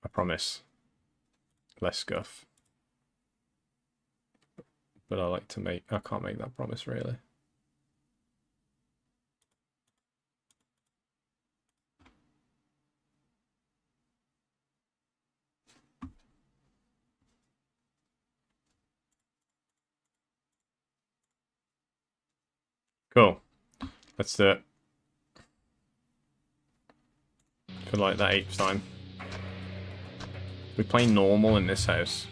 I promise. Less scuff. But I like to make... I can't make that promise, really. Cool. Let's do it. For like the 8th time. We play normal in this house.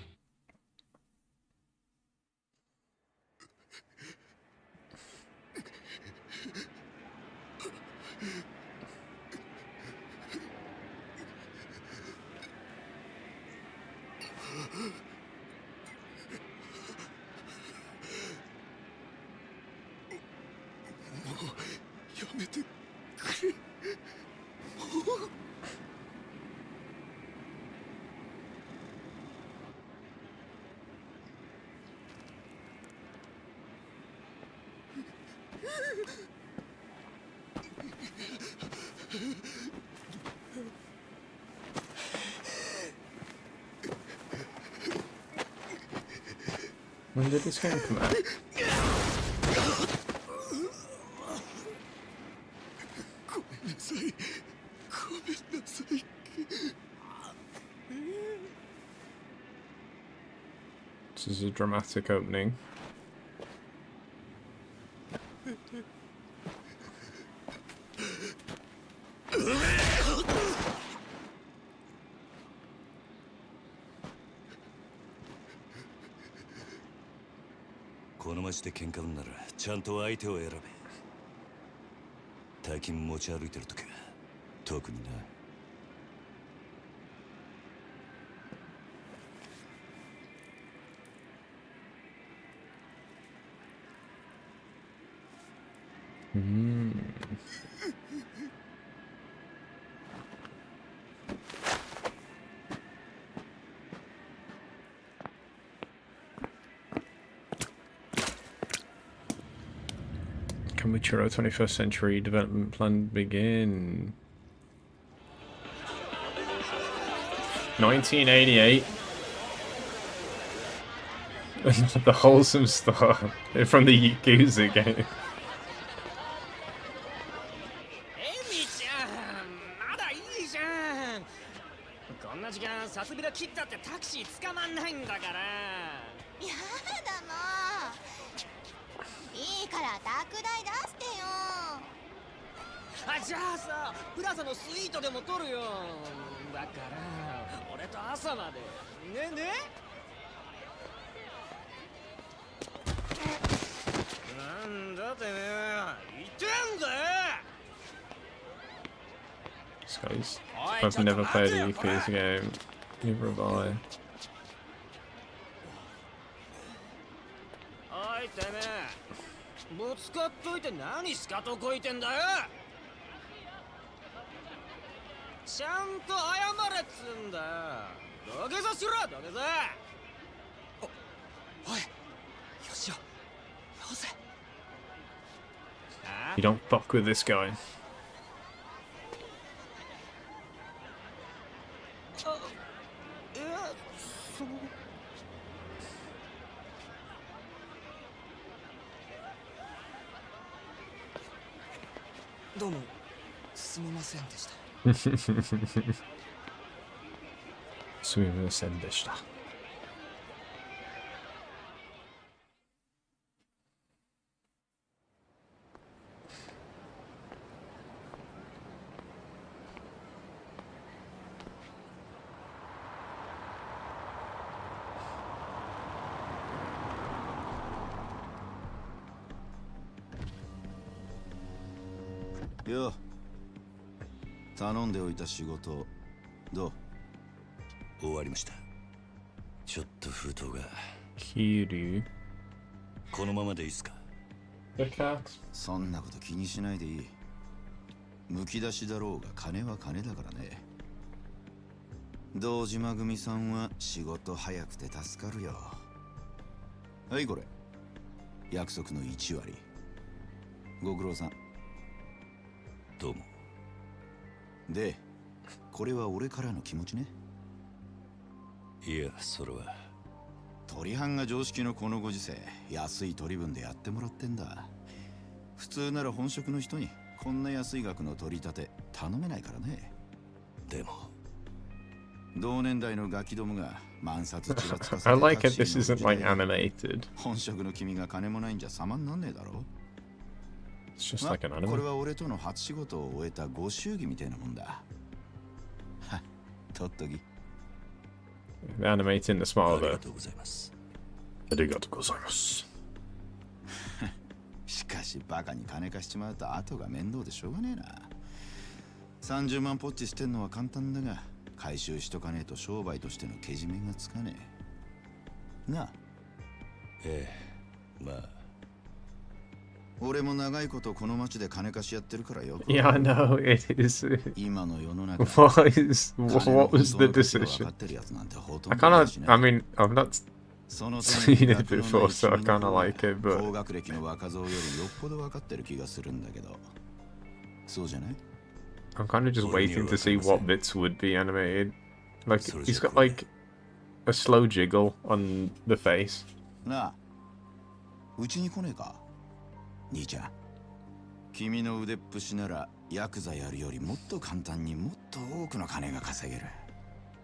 When did this game come out? This is a dramatic opening.この街で喧嘩売んならちゃんと相手を選べ。大金持ち歩いてるときは特にな。Can we Churro 21st century development plan begin? 1988. The wholesome star from the Yakuza game. こんな時間さすびら切ったってタクシー捕まんないんだから。やだもう。いいから宅代出してよ。あ、じゃあさ、プラザのスイートでも取るよ。だから俺と朝までねね。なんだてめえ、言ってんだよ。This guy's... I've never played a Yakuza game. Neither have I. おいてめえ、ぶつかっといて何しかとこいてんだよ。ちゃんと謝れっつんだよ。土下座しろ、土下座。おい、よしよ、よせ。 You don't fuck with this guy. どうもすみませんでした。すみませんでした。よ、頼んでおいた仕事どう？終わりました。ちょっと封筒が。キル。このままでいいっすか？そんなこと気にしないでいい。むき出しだろうが金は金だからね。堂島組さんは仕事早くて助かるよ。はいこれ約束の1割。ご苦労さん。どうも。で、これは俺からの気持ちね。いや、それは鳥販が常識のこのご時世、安い取り分でやってもらってんだ。普通なら本職の人にこんな安い額の取り立て頼めないからね。でも同年代のガキどもが万冊ちらつかせて I like it this isn't like animated. 本職の君が金もないんじゃ様になんねえだろ。 It's just like an これ anime. は俺との初仕事を終えたご祝儀みたいなもんだ。は、とっとき。 The animating the smile ありが there. とうございます。Arigatou gozaimasu. しかしバカに金貸しちまうと後が面倒でしょうがねえな。30万ポッチしてんのは簡単だが、回収しとかねえと商売としてのけじめがつかねえ。なあ。ええ、まあ。俺も長いことこの町で金貸しやってるからよ。Yeah, I know it is. 今の世の中。What was the decision? I kind of, I mean, I've not seen it before, so I kind of like it, but 高学歴の若造よりよっぽど分かってる気がするんだけど。そうじゃない？ I'm kind of just waiting to see what bits would be animated. Like, he's got like a slow jiggle on the face. なあ、うちに来ねえか？兄ちゃん、君の腕っぷしならヤクザやるよりもっと簡単にもっと多くの金が稼げる。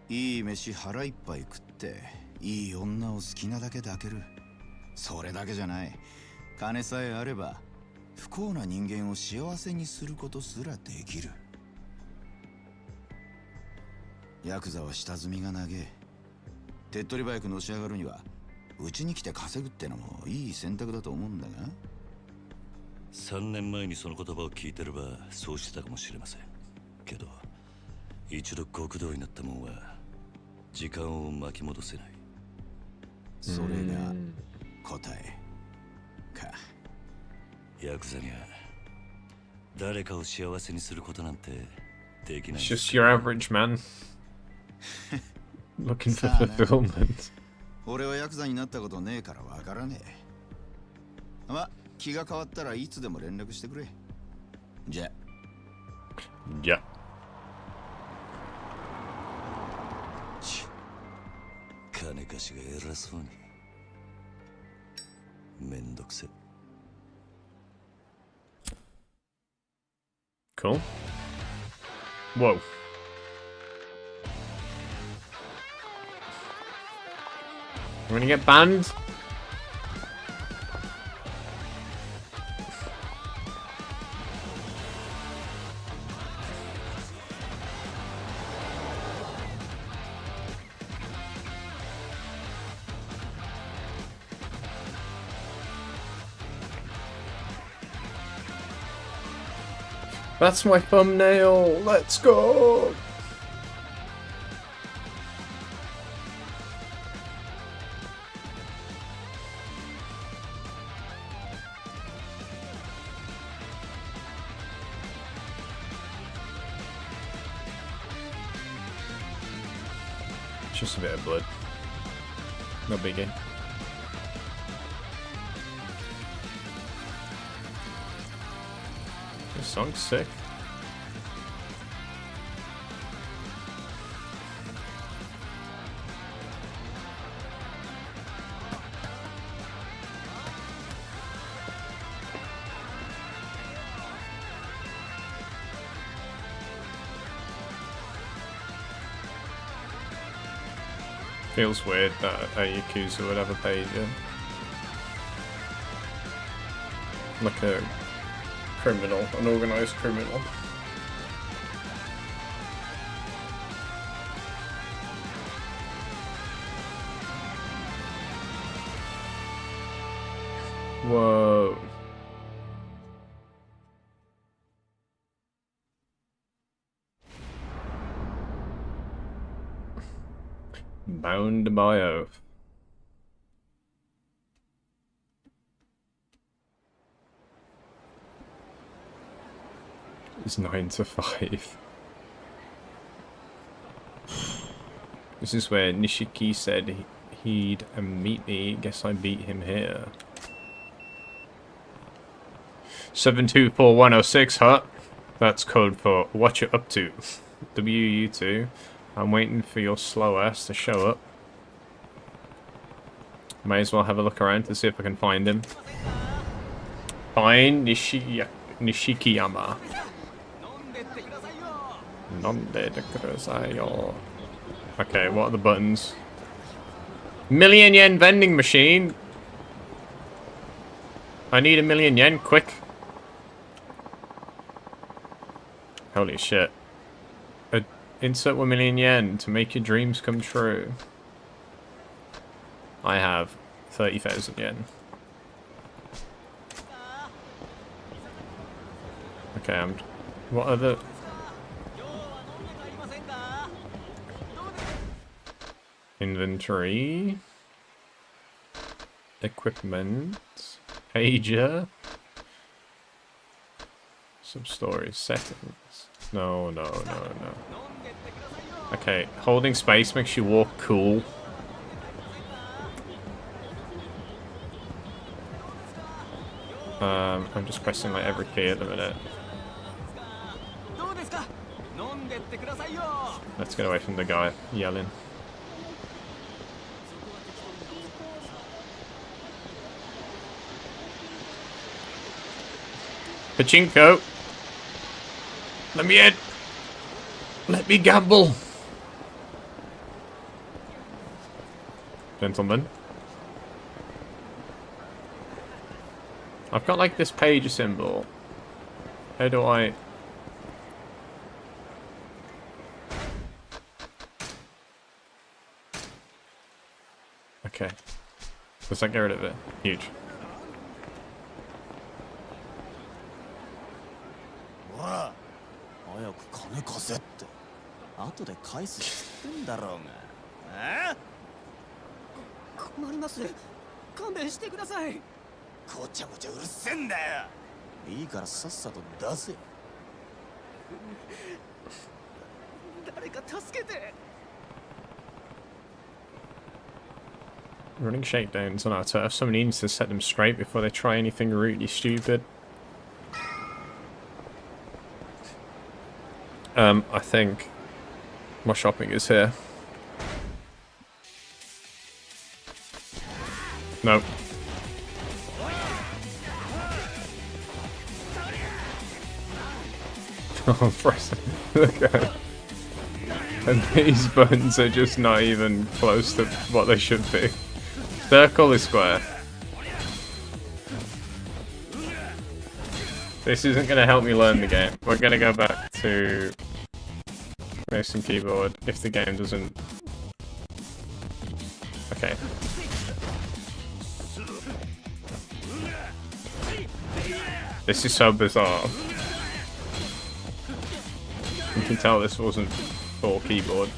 いい飯腹いっぱい食っていい女を好きなだけ抱ける。それだけじゃない、金さえあれば不幸な人間を幸せにすることすらできる。ヤクザは下積みが長え。手っ取り早くのし上がるにはうちに来て稼ぐってのもいい選択だと思うんだが。3年前にその言葉を聞いてればそうしてたかもしれませんけど、一度極道になったもんは時間を巻き戻せない。それが答えか。ヤクザには誰かを幸せにすることなんてできない。 It's just your average man looking for fulfillment. 俺はヤクザになったことねえからわからねえ。ま、気が変わったらいつでも連絡してくれ。じゃ。Yeah. 金貸しが偉そうに。めんどくせ。 Cool. Whoa. I'm gonna get banned. That's my thumbnail. Let's go. Just a bit of blood. No biggie. This song's sick. Feels weird that a Yakuza would ever pay you. Like a criminal, an organised criminal. Whoa. Bound by oath. It's 9 to 5. This is where Nishiki said he'd meet me. Guess I beat him here. 724106, huh? That's code for what you're up to. WU2. I'm waiting for your slow ass to show up. May as well have a look around to see if I can find him. Find Nishikiyama. Okay, what are the buttons? Million yen vending machine. I need 1,000,000 yen, quick. Holy shit. Insert 1,000,000 yen to make your dreams come true. I have 30,000 yen. Okay, what are the... Inventory. Equipment. Pager. Sub-story settings. No. Okay, holding space makes you walk cool. I'm just pressing like every key at the minute. Let's get away from the guy yelling. Pachinko! Let me in! Let me gamble! Gentlemen. I've got like this page symbol. How do I... Okay. Let's not get rid of it. Huge. Running shakedowns on our turf. Somebody needs to set them straight before they try anything really stupid. I think my shopping is here. Nope. Oh, press. Look at it. And these buttons are just not even close to what they should be. Circle is square. This isn't going to help me learn the game. We're going to go back to mouse and keyboard if the game doesn't... Okay. This is so bizarre. You can tell this wasn't full keyboard.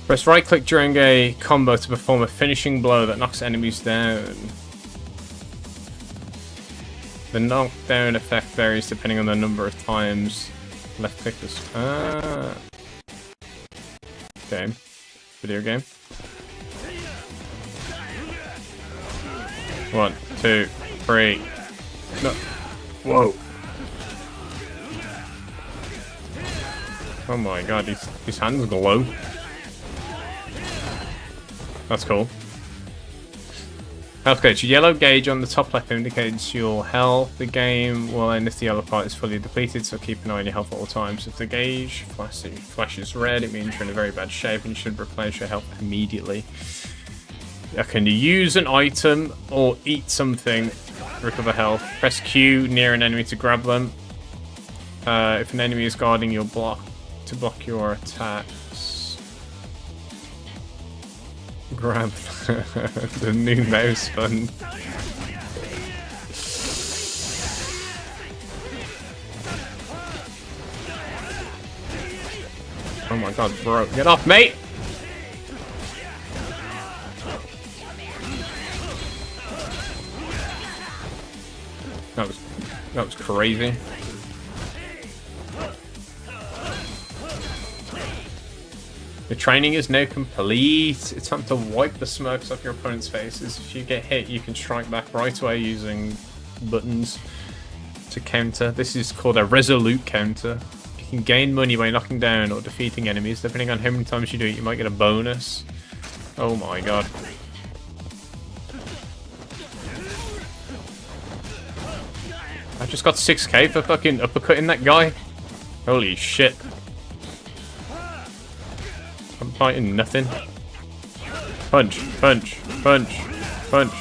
Press right click during a combo to perform a finishing blow that knocks enemies down. The knockdown effect varies depending on the number of times left click this. Game. Video game. 1, 2, 3. No. Whoa. Oh my god, his hands glow. That's cool. Health gauge. Your yellow gauge on the top left indicates your health. The game will end if the yellow part is fully depleted, so keep an eye on your health at all times. If the gauge flashes red, it means you're in a very bad shape and you should replenish your health immediately. Can you use an item or eat something to recover health? Press Q near an enemy to grab them. If an enemy is guarding your block, to block your attacks. Grab the new mouse button. Oh my god, bro. Get off, mate! That was crazy. The training is now complete. It's time to wipe the smirks off your opponent's faces. If you get hit, you can strike back right away using buttons to counter. This is called a resolute counter. You can gain money by knocking down or defeating enemies. Depending on how many times you do it, you might get a bonus. Oh my god. I just got 6k for fucking uppercutting that guy. Holy shit. I'm fighting nothing. Punch, punch, punch, punch.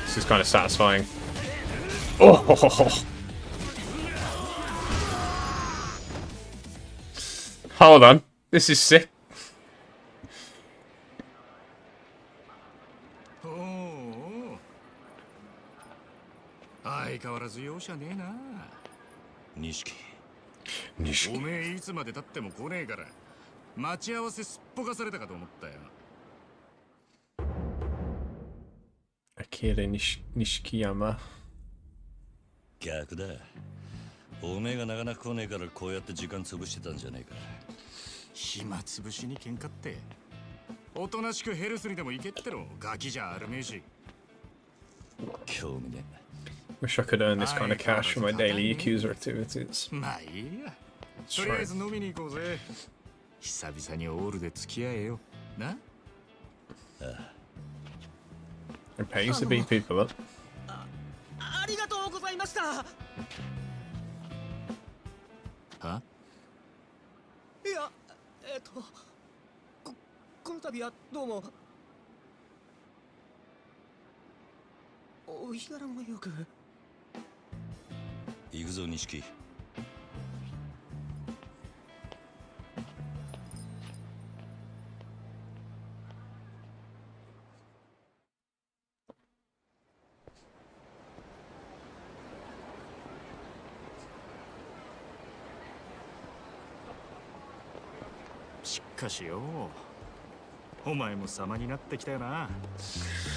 This is kind of satisfying. Oh! Hold on. This is sick. Oh. 相変わらず容赦ねえな。錦。おめえいつまで経っても来ねえから、待ち合わせすっぽかされたかと思ったよ。Akira Nishikiyama. 逆だ。おめえがなかなか来ねえからこうやって時間潰してたんじゃねえか。暇つぶしに喧嘩って。おとなしくヘルスにでも行けっての、ガキじゃあるめえし。興味ね。Wish I could earn this kind of cash from my daily Yakuza activities. まあいいや。とりあえず飲みに行こうぜ。久々にオールで付き合えよ。な？ああ。It pays to beat people up. ありがとうございました。は？いや、この度はどうも。お日柄もよく。行くぞ錦。しかしよ、お前も様になってきたよな。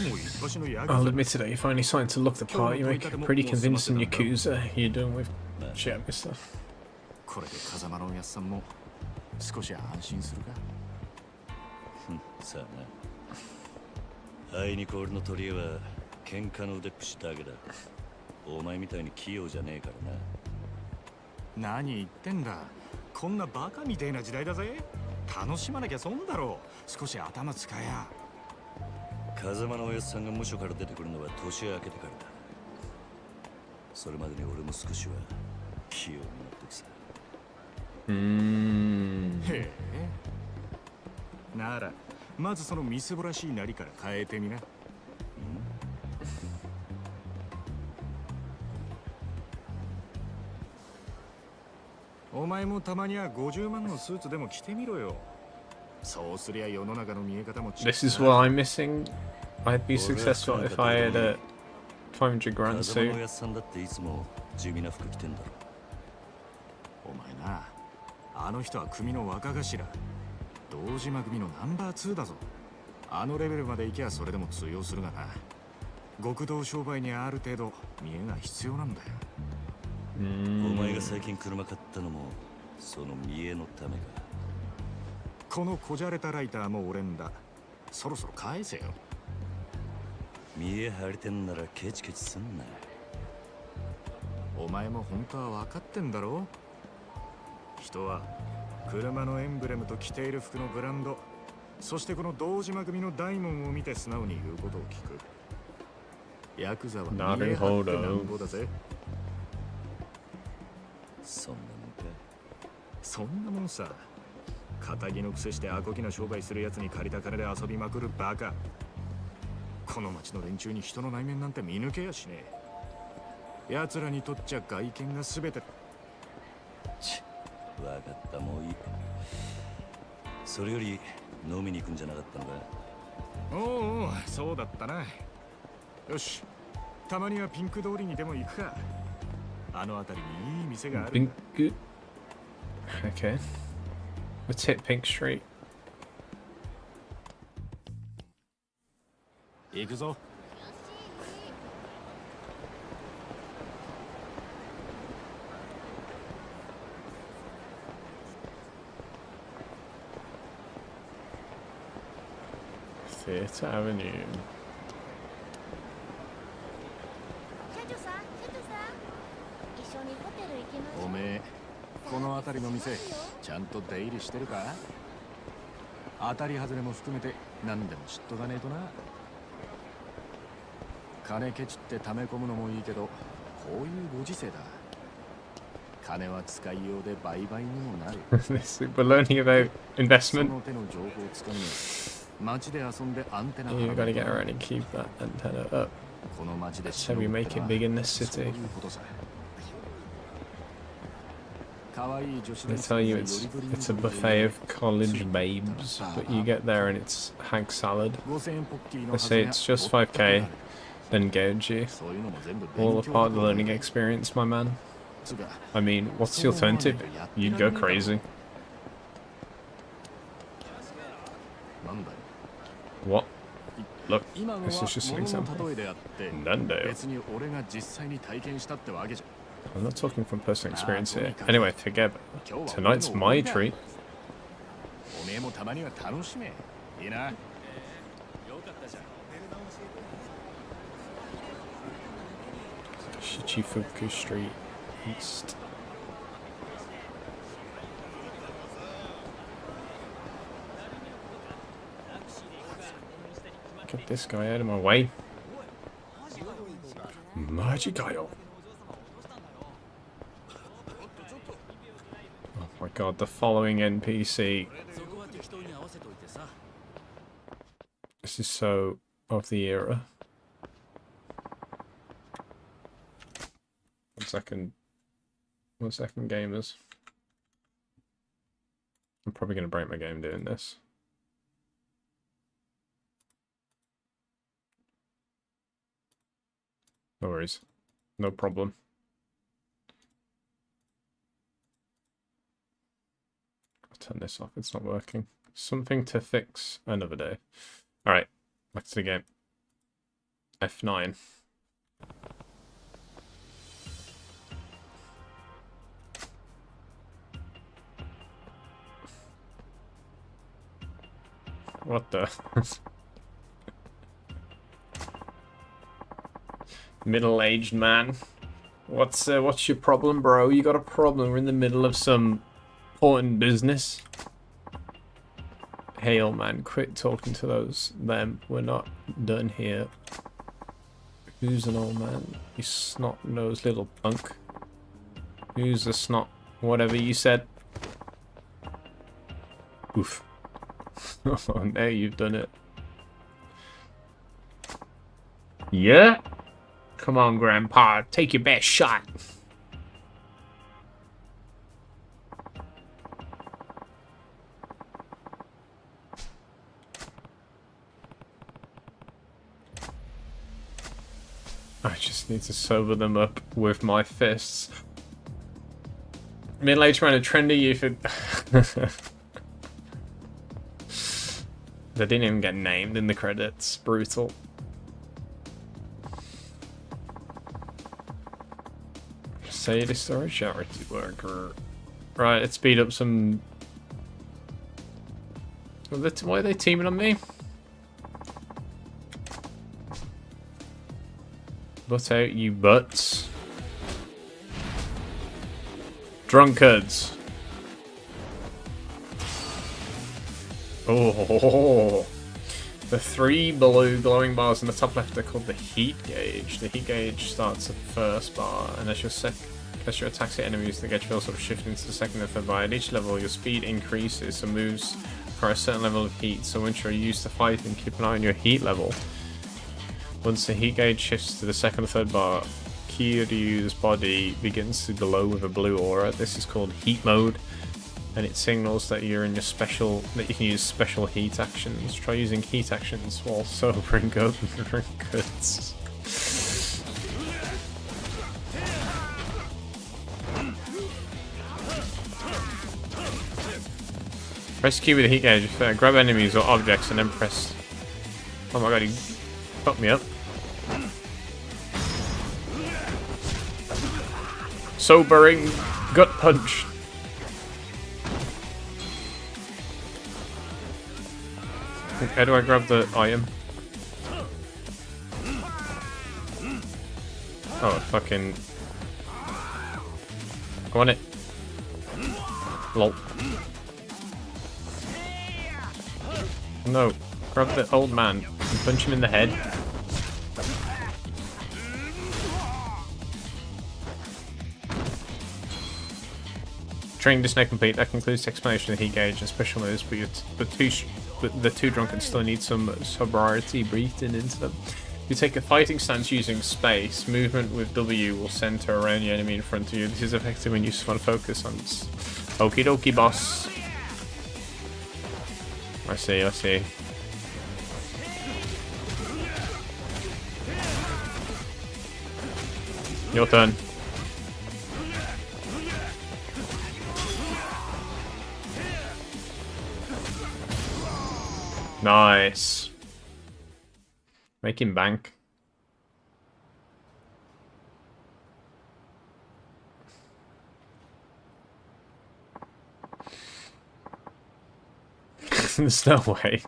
もう一発のヤクザ。I'll admit today, you finally starting to look the part. You make a pretty convincing Yakuza. You're doing with shit, mister. これで風間のおやっさんも少し安心するか。さあな。あいにく俺の取り柄は喧嘩の腕っぷしだけだ。お前みたいに器用じゃねえからな。何言ってんだ。こんなバカみたいな時代だぜ。楽しまなきゃ損だろう。少し頭使えや。風間のおやっさんが無所から出てくるのは年明けてからだ。それまでに俺も少しは器用になってくさ。へえ。ならまずそのみすぼらしいなりから変えてみな。お前もたまには50万のスーツでも着てみろよ。そうすりゃ世の中の見え方も違う。This is what I'm missing. I'd be successful if I had a 500 grand suit. 風間のやっさんだっていつも地味な服着てんだろ。お前な、あの人は組の若頭。堂島組のナンバー2だぞ。あのレベルまで行きゃそれでも通用するがな。極道商売にある程度見えが必要なんだよ。お前が最近車買ったのもその見栄のためか。このこじゃれたライターも俺んだ。そろそろ返せよ。見栄張りてんならケチケチすんな。お前も本当は分かってんだろ。人は車のエンブレムと着ている服のブランド、そしてこの堂島組の大門を見て素直に言うことを聞く。ヤクザは見栄張ってなんぼだぜ。そんなもんか。そんなもんさ。仇のくせしてアコギな商売するやつに借りた金で遊びまくるバカ。この町の連中に人の内面なんて見抜けやしねえ。奴らにとっちゃ外見が全て。分かった、もういい。それより飲みに行くんじゃなかったのか。おお、そうだったな。よし、たまにはピンク通りにでも行くか。あの辺りにいい店がある。Pink. Okay. Let's hit Pink Street. 行くぞ。Theatre Avenue. 社長さん一緒にホテル行きましょう。おめえこの辺りの店ちゃんと出入りしてるか？当たり外れも含めて何でも知っとかねえとな。金ケチって溜め込むのもいいけど、こういうご時世だ。金は使いようで売買にもなる。We're learning about そ investment. の手の情報をつかむに街で遊んでアンテナ You gotta get around and keep that antenna up. この街で That's how we make it big in this そうい city. うことさ。可愛い女子 They tell you it's a buffet of college babes, but you get there and it's hag salad. They say it's just 5k, then gauge you. All a part of the learning experience, my man. I mean, what's the alternative? You'd go crazy. What? Look, this is just an example. Nando. I'm not talking from personal experience here. Anyway, forget it. Tonight's my treat. Shichifuku Street East. Get this guy out of my way. Majikayo. Oh my god, the following NPC. This is so of the era. 1 second, gamers. I'm probably going to break my game doing this. No worries. No problem. I'll turn this off. It's not working. Something to fix another day. Alright. Back to the game. F9. What the? Middle-aged man. What's your problem, bro? You got a problem? We're in the middle of some important business. Hey, old man, quit talking to them. We're not done here. Who's an old man? You snot-nosed little punk. Who's a snot? Whatever you said. Oof. Oh, now you've done it. Yeah? Come on, Grandpa. Take your best shot. I just need to sober them up with my fists. Middle-aged man, a trendy youth. They didn't even get named in the credits. Brutal. Sadist or a charity worker. Right, let's speed up some... Why are they teaming on me? Butt out, you butts. Drunkards. Oh, the 3 blue glowing bars in the top left are called the heat gauge. The heat gauge starts at the first bar, and as your attacks hit enemies, the gauge fills up, shifting to the second and third bar. At each level, your speed increases, so moves for a certain level of heat. So once you're used to fighting, keep an eye on your heat level. Once the heat gauge shifts to the second or third bar, Kiryu's body begins to glow with a blue aura. This is called heat mode. And it signals that you're in your that you can use special heat actions. Try using heat actions while sobering up drunkards. Press Q with the heat gauge. Grab enemies or objects and then press. Oh my god, he fucked me up. Sobering gut punch. How do I grab the item? Oh, fucking... I want it. Lol. No. Grab the old man and punch him in the head. Training is now complete. That concludes the explanation of the heat gauge and special moves, but the two drunken still need some sobriety breathing into them. You take a fighting stance using space. Movement with W will center around the enemy in front of you. This is effective when you just want to focus on... Okie dokie, boss. I see, I see. Your turn. Nice. Make him bank. There's no way.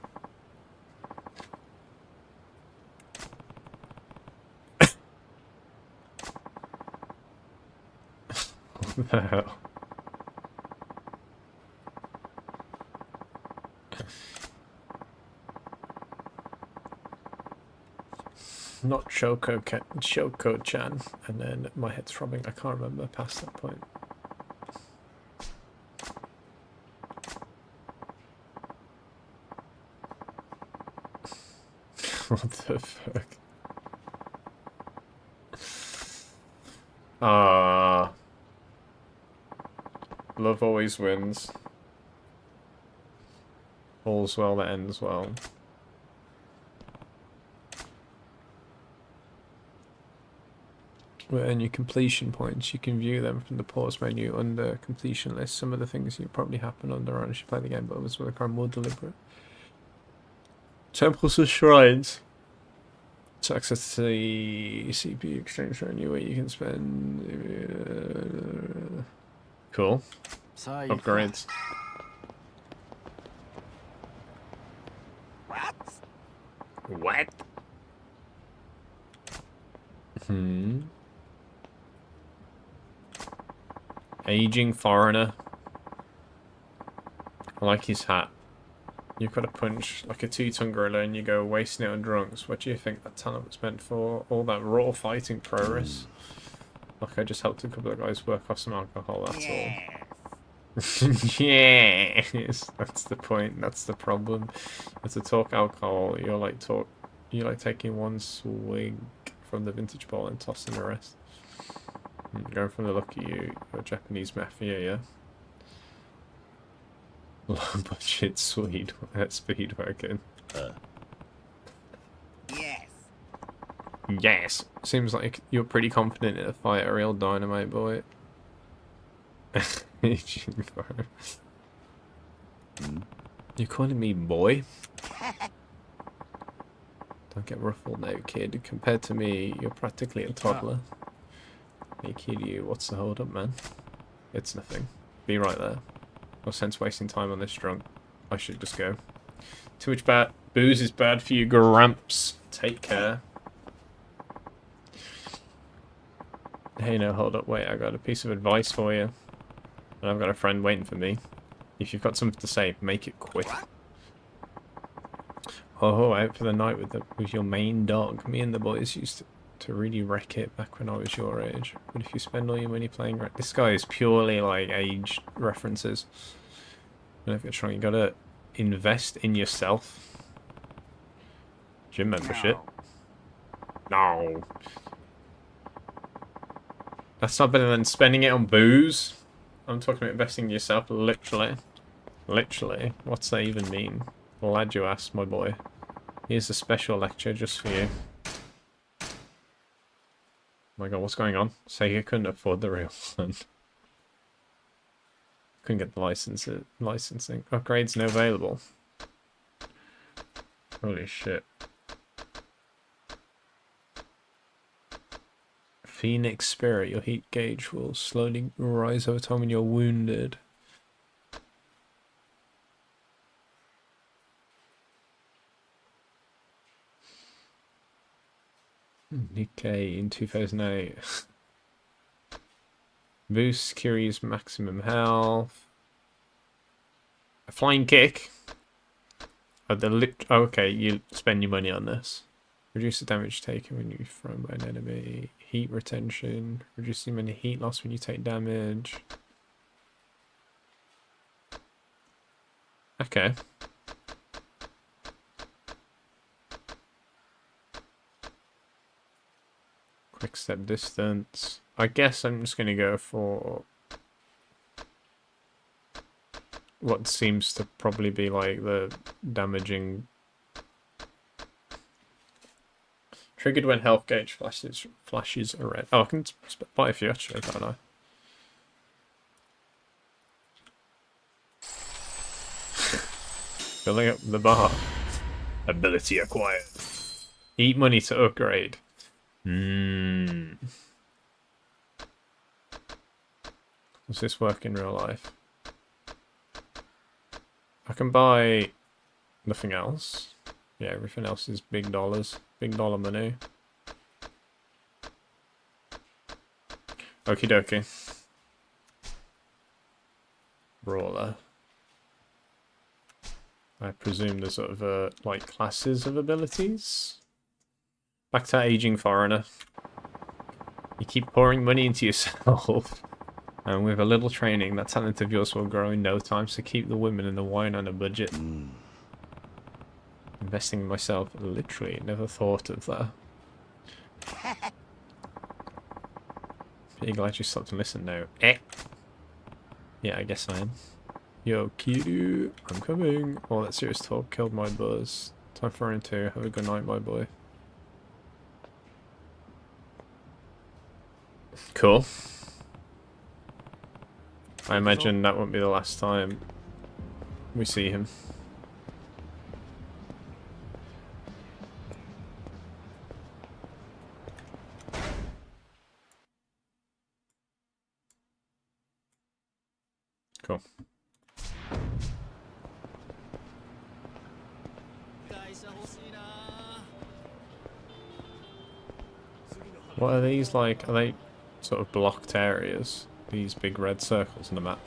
What the hell? Not Shoko-chan, and then my head's throbbing. I can't remember past that point. What the fuck? Ah, love always wins. All's well that ends well. And your completion points, you can view them from the pause menu under completion list. Some of the things you probably happen under as you play the game, but others will become more deliberate. Temples or shrines. To access the CPU exchange menu where you can spend... Cool. Upgrades. What? Aging foreigner. I like his hat. You've got to punch like a two-ton gorilla and you go wasting it on drunks. What do you think that talent was meant for? All that raw fighting progress? Like I just helped a couple of guys work off some alcohol, that's all. Yes! That's the point, that's the problem. But to talk alcohol, you're like taking one swig from the vintage bottle and tossing the rest. Going from the look at you, you're Japanese mafia, yeah? Low budget speedwagon. Yes. Yes! Seems like you're pretty confident in a fight, a real dynamite boy. You're calling me boy? Don't get ruffled now, kid. Compared to me, you're practically a toddler. Hey kid, you, what's the hold up, man? It's nothing. Be right there. No sense wasting time on this drunk. I should just go. Too much booze is bad for you, Gramps. Take care. Hey, no, hold up, wait. I got a piece of advice for you. And I've got a friend waiting for me. If you've got something to say, make it quick. Oh, out for the night with your main dog. Me and the boys used to really wreck it back when I was your age. But if you spend all your money playing... This guy is purely like age references. And if you're trying, you gotta invest in yourself. Gym membership. No. That's not better than spending it on booze. I'm talking about investing in yourself, literally. Literally. What's that even mean? Glad you asked, my boy. Here's a special lecture just for you. Oh my god, what's going on? Sega couldn't afford the real one. Couldn't get the licensing. Upgrades no available. Holy shit. Phoenix Spirit. Your heat gauge will slowly rise over time when you're wounded. Nikkei in 2008. Boost Kiri's maximum health. A flying kick. Oh, okay, you spend your money on this. Reduce the damage taken when you thrown by an enemy. Heat retention. Reduce the amount of heat loss when you take damage. Okay. Quick step distance. I guess I'm just going to go for what seems to probably be like the damaging. Triggered when health gauge flashes are red. Oh, I can buy a few actually, can't I? Filling up the bar. Ability acquired. Eat money to upgrade. Does this work in real life? I can buy nothing else. Yeah, everything else is big dollars. Big dollar money. Okie dokie. Brawler. I presume there's sort of like classes of abilities. Back to aging foreigner. You keep pouring money into yourself. And with a little training, that talent of yours will grow in no time, so keep the women and the wine on a budget. Investing in myself, literally, never thought of that. Pretty glad you stopped and listened now. Yeah, I guess I am. Yo, Kiryu, I'm coming. All that serious talk killed my buzz. Time for him to have a good night, my boy. Cool. I imagine that won't be the last time we see him. Cool. What are these like? Are they sort of blocked areas? These big red circles on the map.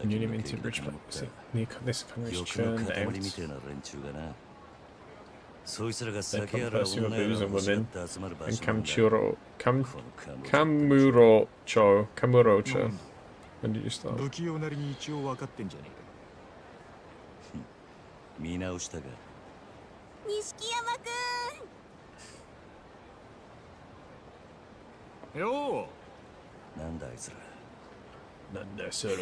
Newly minted rich players. This economy is churned out. They come pursuing of booze and women. And Kamurocho. When did you start? 見直したか。錦山くん。よう。なんだあいつら。なんだそれ。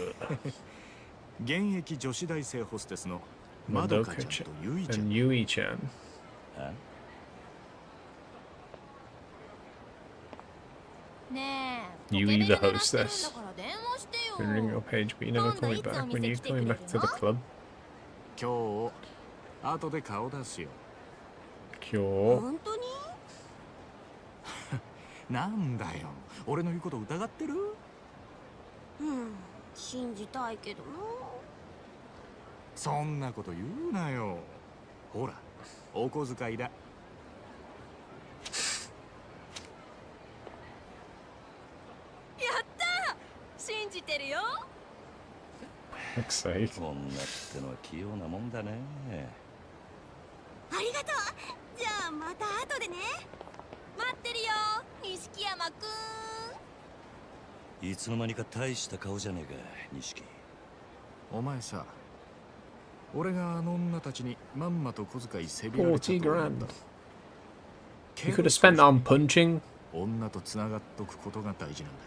現役女子大生ホステスのまどかちゃんとゆいちゃん。ゆいちゃん。あ？ねえ。Yui the hostess. Been ringing your page, but you never call me back. When are you coming back to the club? 今日後で顔出すよ。今日。本当に？なんだよ。俺の言うこと疑ってる？信じたいけどな。そんなこと言うなよ。ほら、お小遣いだ。やったー！信じてるよ。女ってのは器用なもんだね。ありがとう。じゃあまた後でね。待ってるよ、錦山くん。いつの間にか大した顔じゃねえか、錦。お前さ、俺があの女たちにまんまと小遣いせびられたと40 grand. You could have spent that on punching. 女とつながっとくことが大事なんだ。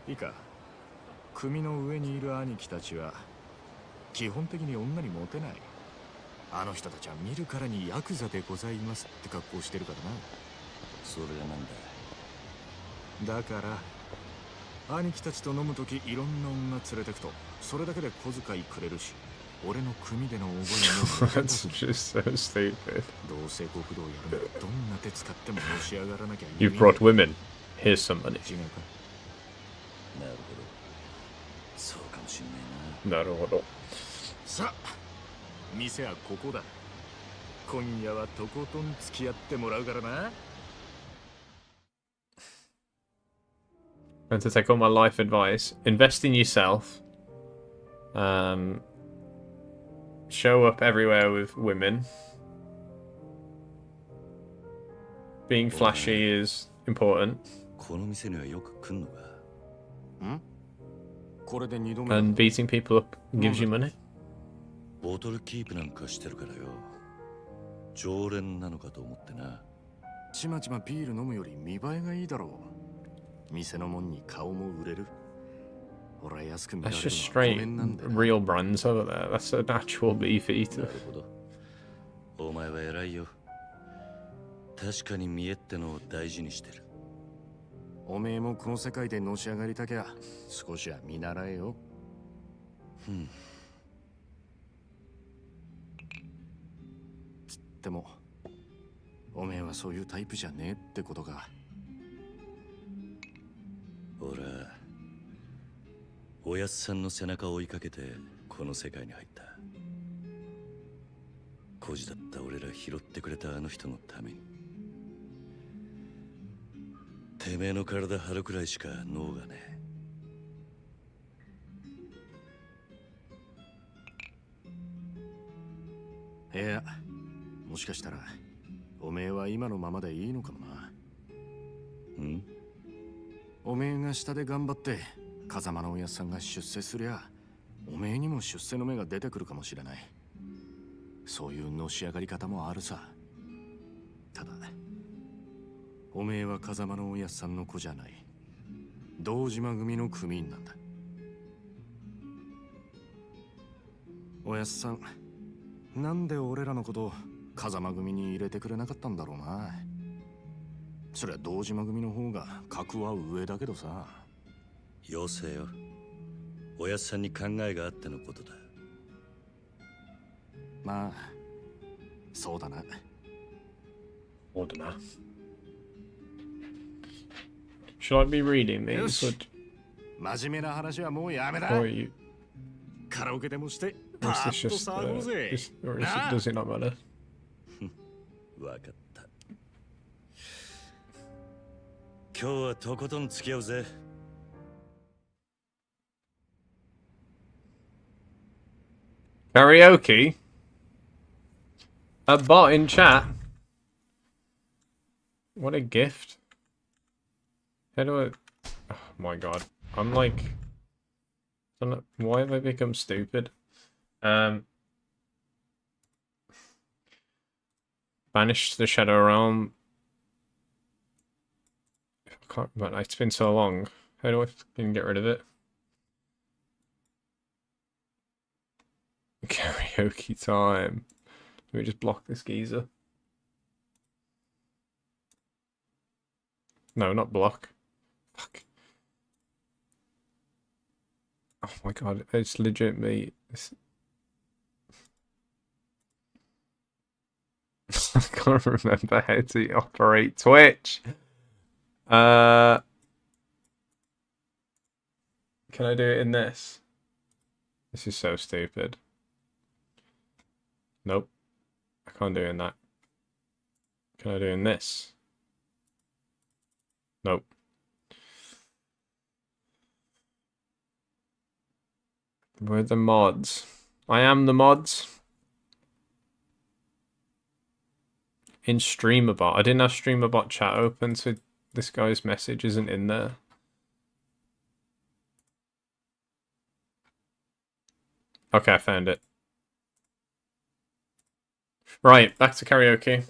いいか。組の上にいる兄貴たちは基本的に女にモテない。あの人たちは見るからにヤクザでございますって格好してるからな。それがなんだ。だから兄貴たちと飲むときいろんな女連れてくとそれだけで小遣いくれるし、俺の組での覚えも That's just so stupid. どうせ極道やるならどんな手使ってものし上がらなきゃいけない。 You've brought women. Here's some money. 違うか。なるほど。そうかもしんねなるほど。さあ店はここだ。今夜はとことん付き合ってもらうからな。And to take all my life advice, invest in yourself. Show up everywhere with women. Being flashy is important. この店にはよく来んのか。ん？これで2度目。 And beating people up gives you money. ボトルキープなんかしてるからよ。常連なのかと思ってな。ちまちまビール飲むより見栄えがいいだろう。店のもんに顔も売れる。俺は安く見られ That's る just のはご straight めんなんだよ。 real brands over there. That's a natural beef な eater. るほど。お前は偉いよ。確かに見えってのを大事にしてる。おめえもこの世界でのし上がりたきゃ少しは見習えよ。つってもおめえはそういうタイプじゃねえってことか。俺はおやっさんの背中を追いかけてこの世界に入った。孤児だった俺ら拾ってくれたあの人のために。てめえの体張るくらいしか脳がねえ。いや、もしかしたらおめえは今のままでいいのかもな。ん？おめえが下で頑張って風間のおやっさんが出世すりゃおめえにも出世の芽が出てくるかもしれない。そういうのし上がり方もあるさ。ただおめえは風間のおやっさんの子じゃない。堂島組の組員なんだ。おやっさん、なんで俺らのこと風間組に入れてくれなかったんだろうな。そりゃ堂島組の方が格は上だけどさ。よせよ。おやっさんに考えがあってのことだ。まあそうだな。Or dunno. Should I be reading these? よし、真面目な話はもうやめだ。 Or are you? カラオケでもしてパ Or ー is ッ this と just? 騒ごうぜ。 Or is it, なあ does it not matter? わかった。今日はとことん付き合うぜ。Karaoke? A bot in chat? What a gift. How do I... Oh my god. I'm like... I don't know, why have I become stupid? Banish the Shadow Realm. I can't remember. It's been so long. How do I fucking get rid of it? Karaoke time. Let me just block this geezer. No, not block. Fuck. Oh my god, it's legitimately... I can't remember how to operate Twitch. Can I do it in this? This is so stupid. Nope. I can't do it in that. Can I do it in this? Nope. Where are the mods? I am the mods. In StreamerBot. I didn't have StreamerBot chat open, so this guy's message isn't in there. Okay, I found it. Right, back to karaoke.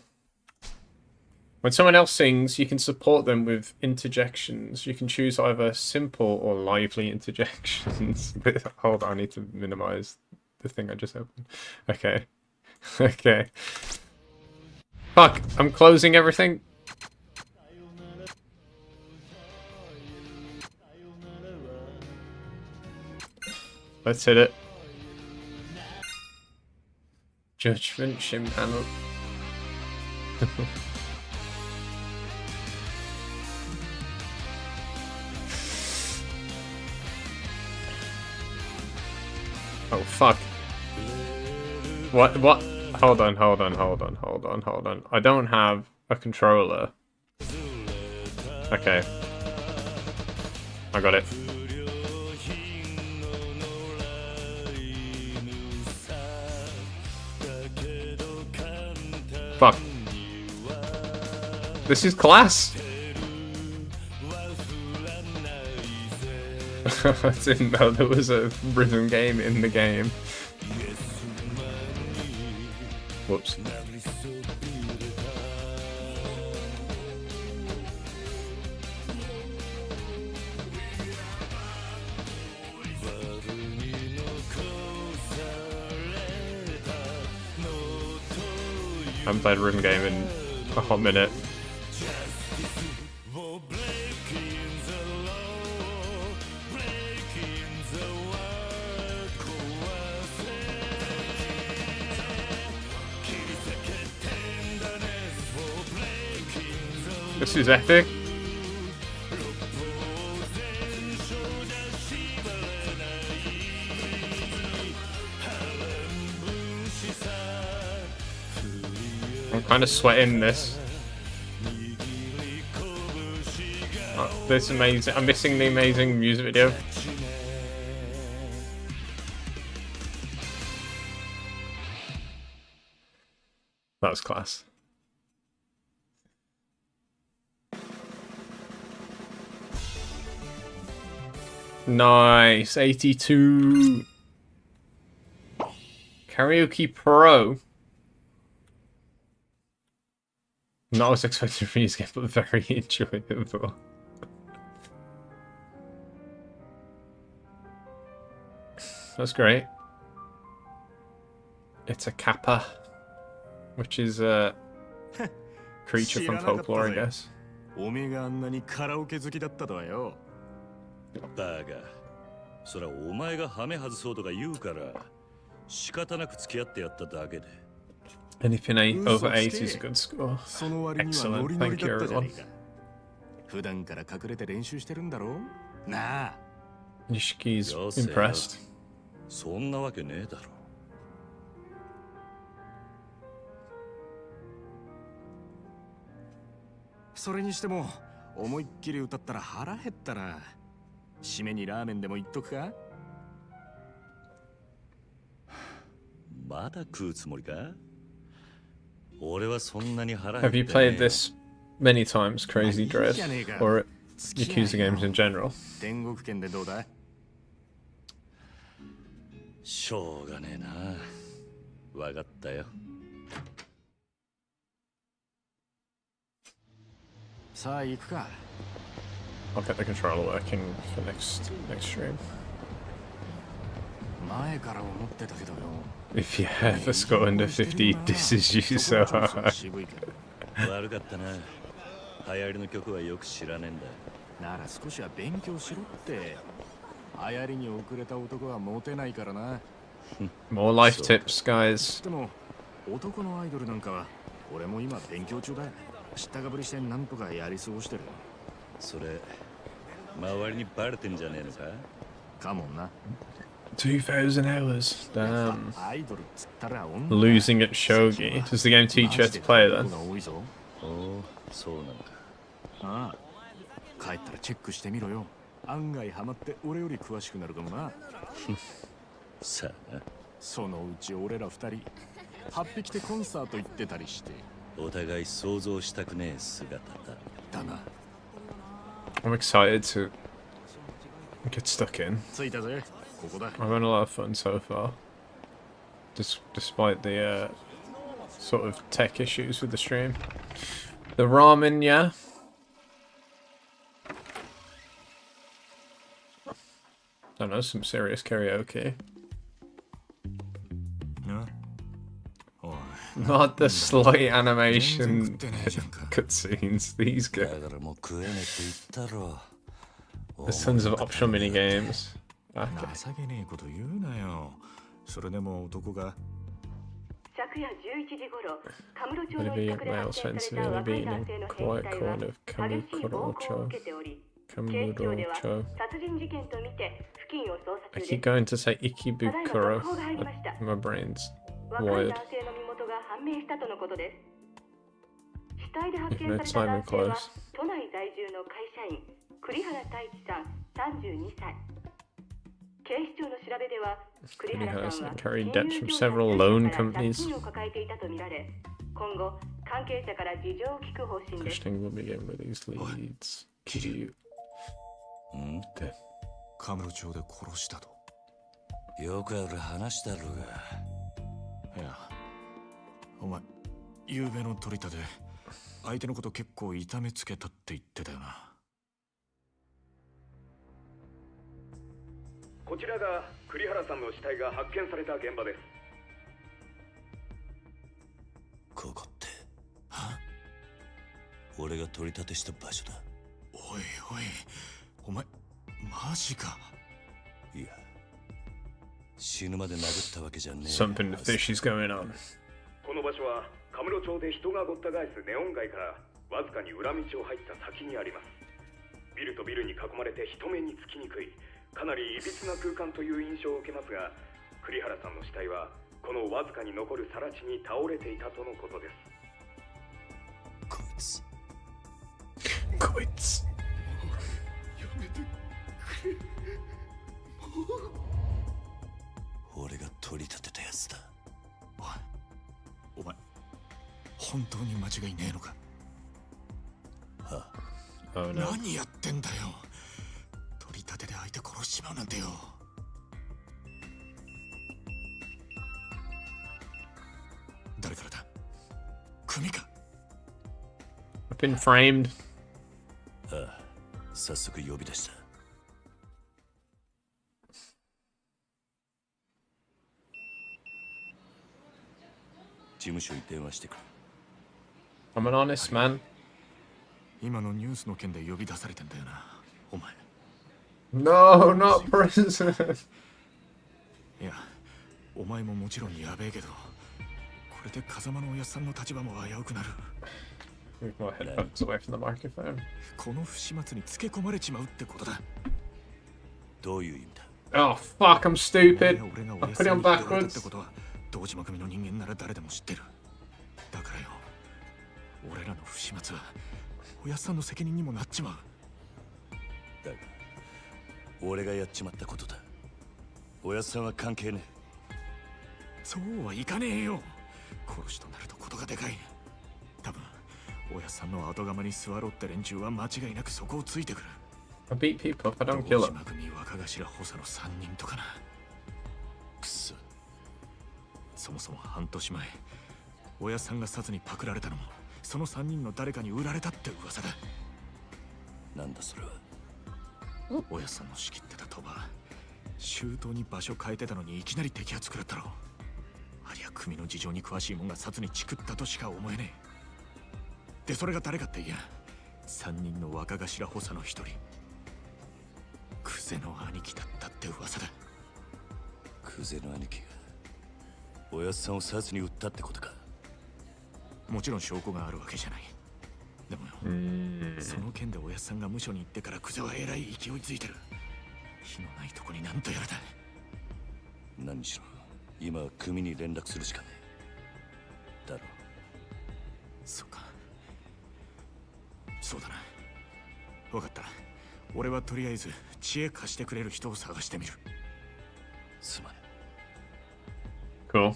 When someone else sings, you can support them with interjections. You can choose either simple or lively interjections. Hold on, I need to minimize the thing I just opened. Okay. Okay. Fuck, I'm closing everything. Let's hit it. Judgment Shin panel. Oh fuck. What? Hold on. I don't have a controller. Okay. I got it. Fuck. This is class. I didn't know there was a rhythm game in the game. Whoops. I haven't played a rhythm game in a hot minute. This is epic. I'm kind of sweating this. Oh, this amazing. I'm missing the amazing music video. That was class. Nice. 82. Karaoke Pro. Not as expected from this game, but very enjoyable. That's great. It's a kappa, which is a creature from folklore, I guess. おめえがあんなにカラオケ好きだったとはよ。だが、そらお前がハメ外そうとか言うから仕方なく付き合ってやっただけで。Anything over 8 is a good score. Excellent. Thank you, everyone. 普段から隠れて練習してるんだろうなあ。Nishiki's impressed. そんなわけねえだろ。それにしても思いっきり歌ったら腹減ったな。締めにラーメンでも言っとくか。まだ食うつもりか。俺はそんなに腹 Have you played this many times, Crazy Dread, or Yakuza games in general? 天国圏でどうだ。しょうがねえな。わかったよ。さあ行くか。I'll get the controller working for next stream. 前から思ってたけどよ。If you ever score under 50, this is you so hard. 悪かったな。流行りの曲はよく知らねえんだ。なら少しは勉強しろって。流行りに遅れた男はモテないからな。More life tips, guys. でも男のアイドルなんかは俺も今勉強中だ。知ったかぶりしてなんとかやり過ごしてる。それ周りにバレてんじゃねえのか。かもな。2,000 hours. Damn. Losing at shogi. Does the game teach you how to play then? おお、そうなのか。ああ、帰ったらチェックしてみろよ。案外ハマって俺より詳しくなるかもな。さあな。そのうち俺ら二人8匹でコンサート行ってたりして。お互い想像したくねえ姿だ。だな。I'm excited to get stuck in. 着いたぜ。ここだ。I've had a lot of fun so far. Despite the sort of tech issues with the stream. The ramen, yeah. I know, some serious karaoke. な。おい。Not the slight animation cutscenes. These go. There's tons of optional mini games. Okay. それでも男が Maybe male severely beaten in a quiet corner of Kamurocho. I keep going to say Ikebukuro. My brain's wired. If no time and close. Kurihara carried debts from several loan companies. Questioning will begin with these leads. Cute. でカムロ町で殺したと。よくある話だろうが。いや、お前、夕べの取り立て、相手のこと結構痛めつけたって言ってたよな。こちらが栗原さんの死体が発見された現場です。ここって、俺が取り立てした場所だ。おいおい、お前、マジか。いや、死ぬまで殴ったわけじゃねえ。Something fishy is going on. この場所はカムロ町で人がごった返すネオン街からわずかに裏道を入った先にあります。ビルとビルに囲まれて人目につきにくい、かなりいびつな空間という印象を受けますが、栗原さんの死体はこのわずかに残る更地に倒れていたとのことです。こいつ。こいつ。やめてくれ。俺が取り立てたやつだ。お前、本当に間違いねえのか。はあ、oh, no. 何やってんだよ。取り立てで相手殺しちまうなんてよ。誰からだ。組か。I've been framed. ああ、早速呼び出した。事務所に電話してくる。I'm an honest man. 今のニュースの件で呼び出されてんだよな、お前。No, not prison. いや、お前ももちろんやべえけど、これで風間のおやっさんの立場も危うくなる。Move my headphones away from the microphone. この不始末につけ込まれちまうってことだ。どういう意味だ。 Oh fuck, I'm stupid. I put it on backwards. 堂島組の人間なら誰でも知ってる。だからよ、俺らの不始末はおやっさんの責任にもなっちまう。だが俺がやっちまったことだ。おやっさんは関係ねえ。そうはいかねえよ。殺しとなるとことがでかい。多分おやっさんの後釜に座ろうって連中は間違いなくそこをついてくる。 I beat people if I don't kill 堂 them. 島組若頭補佐の3人とかな。くそ。そもそも半年前、おやっさんが殺にパクられたのもその3人の誰かに売られたって噂だ。なんだそれは。おやっさんの仕切ってた賭場、周到に場所変えてたのにいきなり摘発食らったろ。ありゃ組の事情に詳しいもんが殺にチクったとしか思えねえ。でそれが誰かっていや、3人の若頭補佐の一人、クゼの兄貴だったって噂だ。クゼの兄貴がおやっさんを殺に撃ったってことか。もちろん証拠があるわけじゃない。でもよ、その件でおやっさんが無所に行ってからクゼはえらい勢いづいてる。火のないとこになんとやらだ。何しろ今は組に連絡するしかねえ。だろ。そうか。そうだな。分かった。俺はとりあえず知恵貸してくれる人を探してみる。すまね。Cool.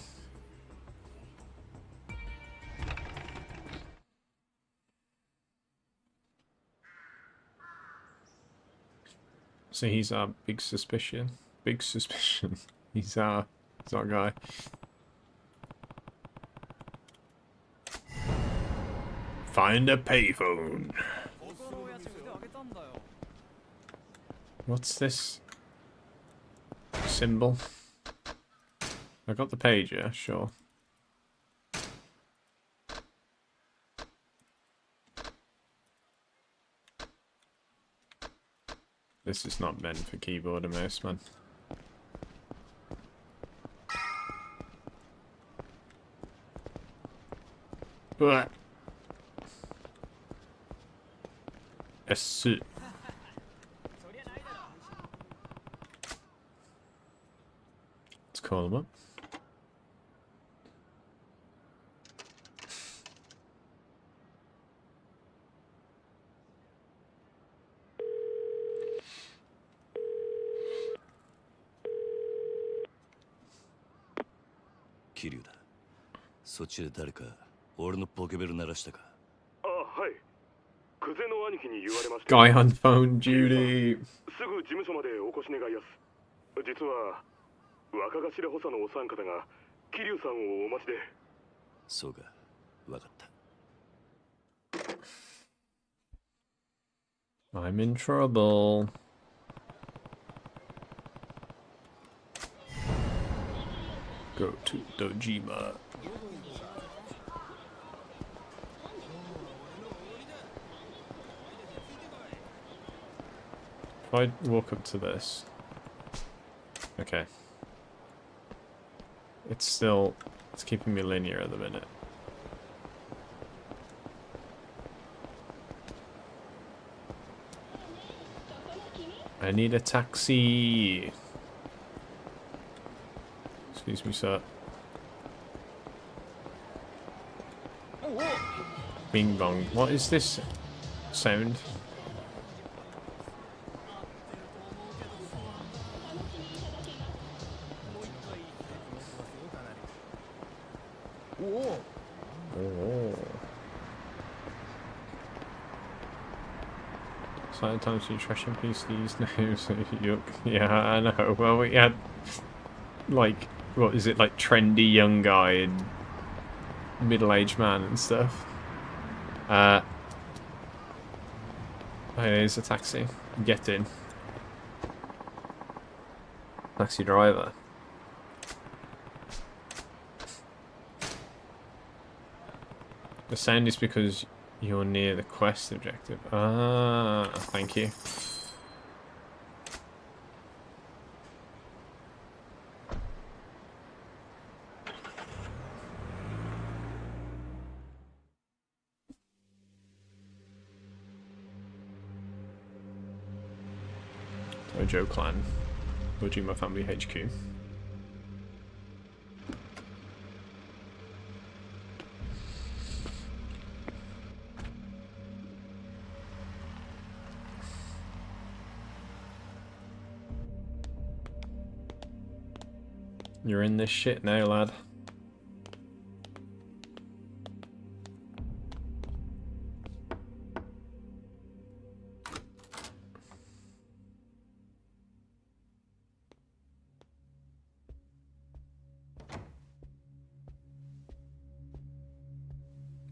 So he's our big suspicion. Big suspicion. He's our guy. Find a payphone. What's this symbol? I got the page, yeah, sure. This is not meant for keyboard and mouse, man. But let's call them up. Kiryu だ。そっちで誰か俺のポケベル鳴らしたか。あ、はい。クゼの兄貴に言われました。 Guy on phone duty. すぐ事務所までお越し願いやす。実は若頭補佐のお三方が桐生さんをお待ちで。そうか、わかった。I'm in trouble. Go to Dojima. If I walk up to this, okay. It's keeping me linear at the minute. I need a taxi. Excuse me, sir. Bing bong. What is this sound? Oh. Sometimes you trash and PCs names. Yuck. Yeah, I know. Well, we had like, what is it, like trendy young guy and middle-aged man and stuff. Oh, here's a taxi. Get in. Taxi driver. The sound is because you're near the quest objective. Ah, thank you. Dojo Clan. Dojima Family HQ. You're in this shit now, lad.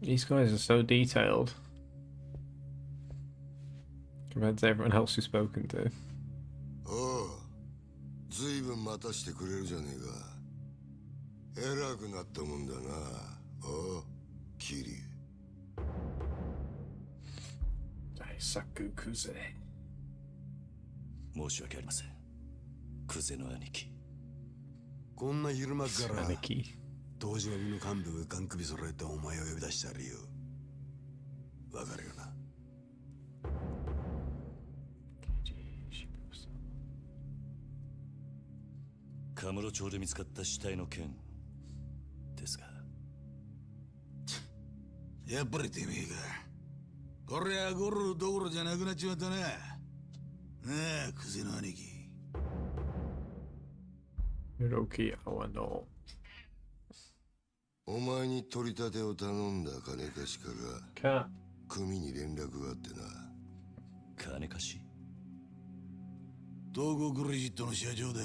These guys are so detailed compared to everyone else we've spoken to. Oh, ずいぶん待たしてくれるじゃねえか。偉くなったもんだな。おう、キリ。大作クゼ。申し訳ありません。クゼの兄貴。こんな昼間から兄貴。当時の部の幹部がガン首揃えてお前を呼び出した理由。わかるよな。カムロ町で見つかった死体の件ですが。やっぱりてめえか。こりゃゴルどころじゃなくなっちまったな。なあ、クゼの兄貴。ロキアワの。お前に取り立てを頼んだ金貸し家が組に連絡があってな。金貸し？東郷クレジットの社長だ。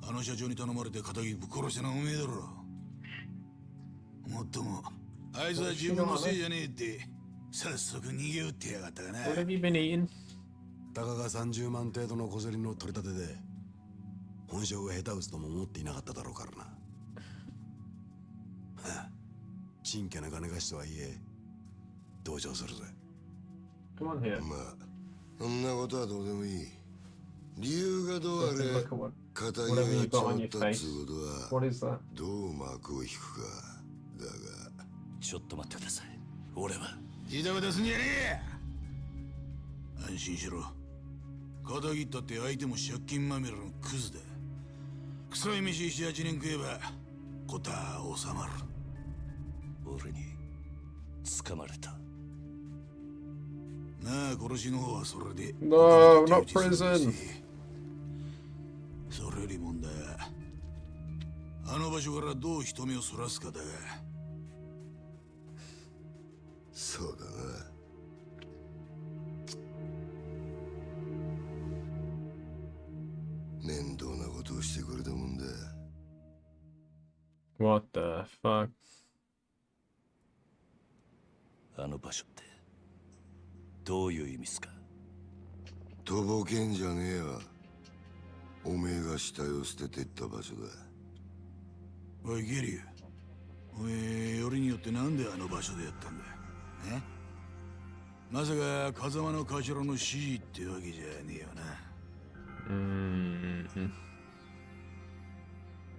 あの社長に頼まれて仇ぶっ殺したのはおめえだろ。もっともあいつは自分のせいじゃねえって早速逃げ打ってやがったかな。What have you been eating? たかが30万程度の小競りの取り立てで本性が下手打つとも思っていなかっただろうからな。はあ、ちんけな金貸しとはいえ同情するぜ。 Come on here. まあそんなことはどうでもいい。理由がどうあ Listen, れ look at what, 仇が whatever や you っち got ま on っ your たっ face. つうことは What is that? どう幕を引くかだが。ちょっと待ってください。俺はジタバタすんじゃねえ。安心しろ。肩切ったって相手も借金まみれのクズだ。臭い飯7、8年食えば事は収まる。俺に掴まれた。なあ、殺しの方はそれで No, not prison. それより問題はあの場所からどう人目をそらすかだが。そうだな。面倒なことをしてくれたもんだ。 What the fuck? あの場所ってどういう意味っすか？とぼけんじゃねえわ。おめえが死体を捨ててった場所だ。おいゲリュウ、おめえよりによってなんであの場所でやったんだ。え？まさか風間の頭の指示ってわけじゃねえよな。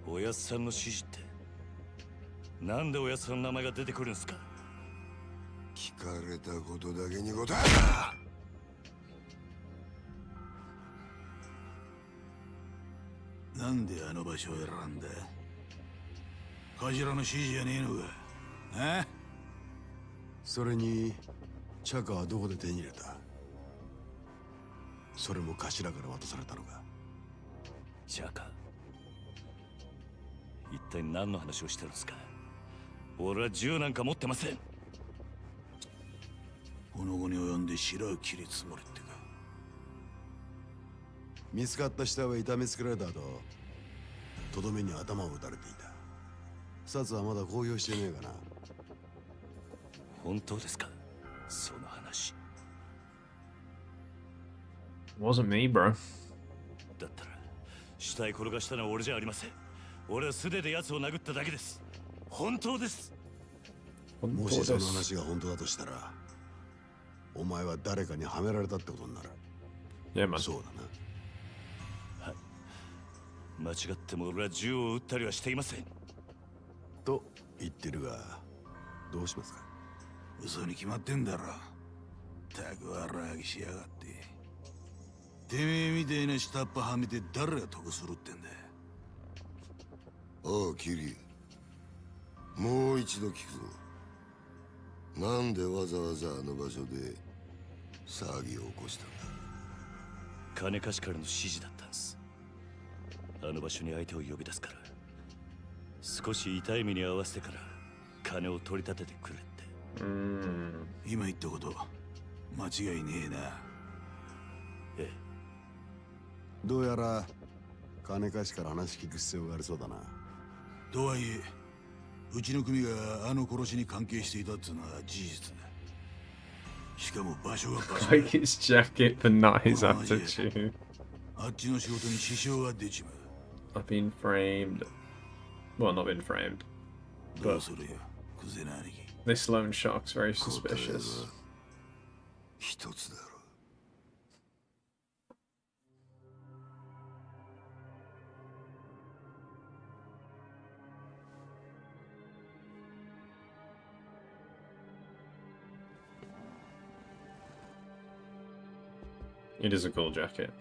おやっさんの指示ってなんでおやっさんの名前が出てくるんすか？聞かれたことだけに答えろ。なんであの場所を選んだ？頭の指示じゃねえのか。あ？それにチャカはどこで手に入れた？それも頭から渡されたのか？じゃあか、一体何の話をしてるんですか？俺は銃なんか持ってません。この後に及んで白を切りつもりってか。見つかった死体は痛めつけられた後、とどめに頭を打たれていた。殺はまだ公表してねえかな。本当ですか？その話。 Wasn't me, bro. だったら死体転がしたのは俺じゃありません。俺は素手で奴を殴っただけです。本当です。もしその話が本当だとしたら、お前は誰かにはめられたってことになる。Yeah, man. そうだな。はい。間違っても俺は銃を撃ったりはしていません。と言ってるが、どうしますか？嘘に決まってんだろ。たくわらぎしやがって。てめえみたいな下っ端はめて誰が得するってんだ。おうキリ、もう一度聞くぞ。なんでわざわざあの場所で騒ぎを起こしたんだ？金貸しからの指示だったんです。あの場所に相手を呼び出すから、少し痛い目に合わせてから金を取り立ててくれって。今言ったこと間違いねえな。ええ。どうやら金貸しから話聞く必要がありそうだな。とはいえ、うちの組があの殺しに関係していたってのは事実だ。しかも場所が場所だ。Like his jacket, but not his attitude. あっちの仕事に支障が出ちまう。 I've been framed. Well, not been framed. どうするよ、クゼな兄貴。 This lone shark's very 答え suspicious. は一つだろ。 It is a cool jacket.「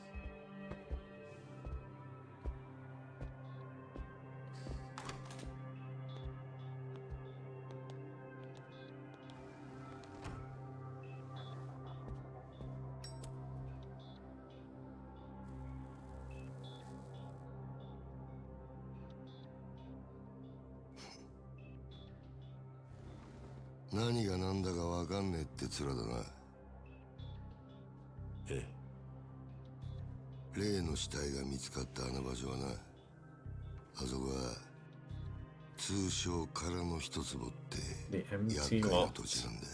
何が何だかわかんねえって面だな。え例の死体が見つかったあの場所はな、あそこは通称空の一坪って The 厄 empty 介な lot. 土地なんだよ。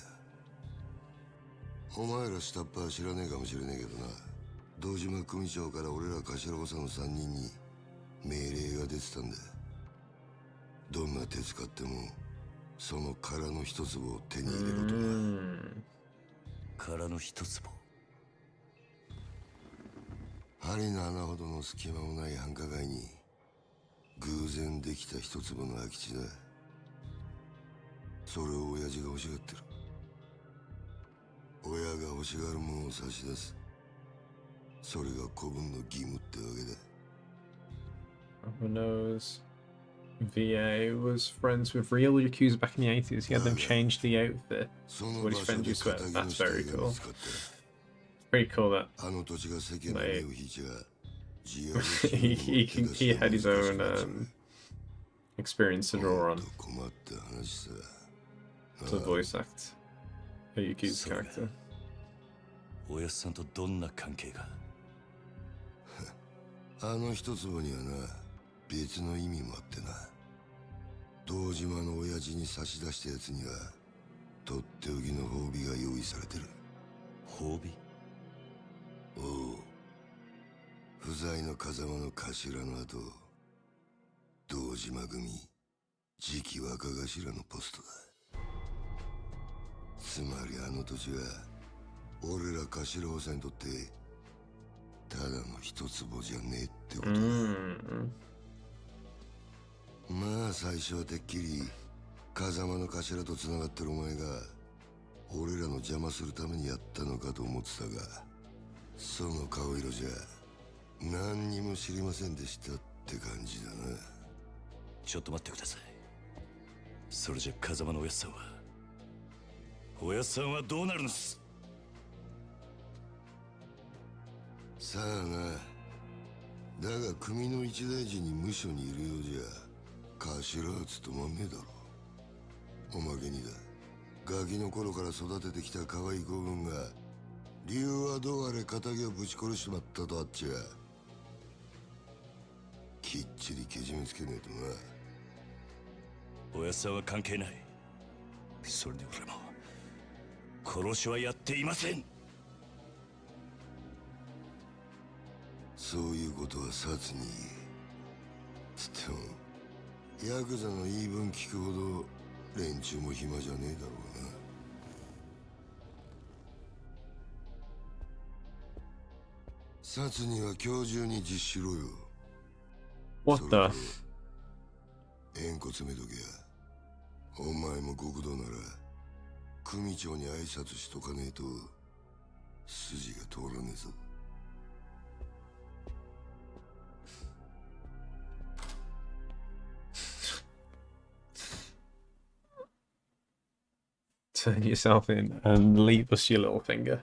お前ら下っ端は知らねえかもしれねえけどな、堂島組長から俺ら頭補佐の3人に命令が出てたんだ。どんな手使ってもその空の一粒を手に入れろとな。宝の一坪。針の穴ほどの隙間もない繁華街に偶然できた一坪の空き地だ。それを親父が欲しがってる。親が欲しがるものを差し出す。それが子分の義務ってわけだ。Who knows? VA was friends with real Yakuza back in the 80s. He had them change the outfit to what his friends used to wear. That's very cool. Pretty cool that he had his own experience to draw on to voice act a Yakuza character. おやっさんとどんな関係が？あの一坪にはな、別の意味もあってな。堂島の親父に差し出したやつにはとっておきの褒美が用意されてる。褒美？おう、不在の風間の頭の後、堂島組次期若頭のポストだ。つまりあの土地は俺ら頭補佐にとってただの一坪じゃねえってことだ。まあ最初はてっきり風間の頭と繋がってるお前が俺らの邪魔するためにやったのかと思ってたが、その顔色じゃ何にも知りませんでしたって感じだな。ちょっと待ってください。それじゃ風間のおやっさんはどうなるんです？さあな。だが組の一大事に無所にいるようじゃ頭は務まんねえだろ。おまけにだ、ガキの頃から育ててきた可愛い子分が理由はどうあれ仇をぶち殺しまったとあっちゃきっちりけじめつけねえとな。おやっさんは関係ない。それで俺も殺しはやっていません。そういうことは殺につってもヤクザの言い分聞くほど連中も暇じゃねえだろうな。殺には今日中に実施しろよ。 What the? 縁故詰めとけや。お前も極道なら組長に挨拶しとかねえと筋が通らねえぞ。Turn yourself in and leave us your little finger.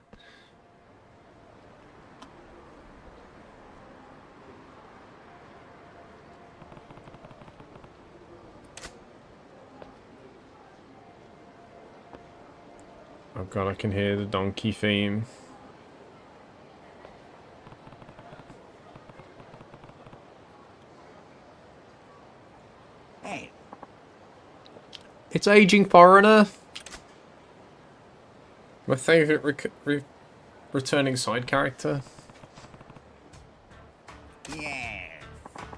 Oh god, I can hear the donkey theme. Hey. It's Aging Foreigner. My favourite returning side character. Yes.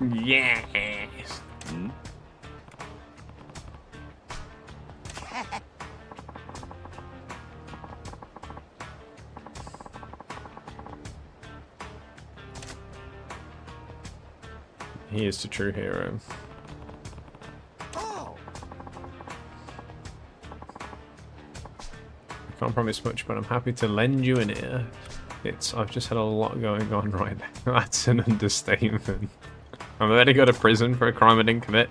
Yes. He is the true hero. Can't promise much, but I'm happy to lend you an ear. I've just had a lot going on right now. That's an understatement. I'm about to go to prison for a crime I didn't commit.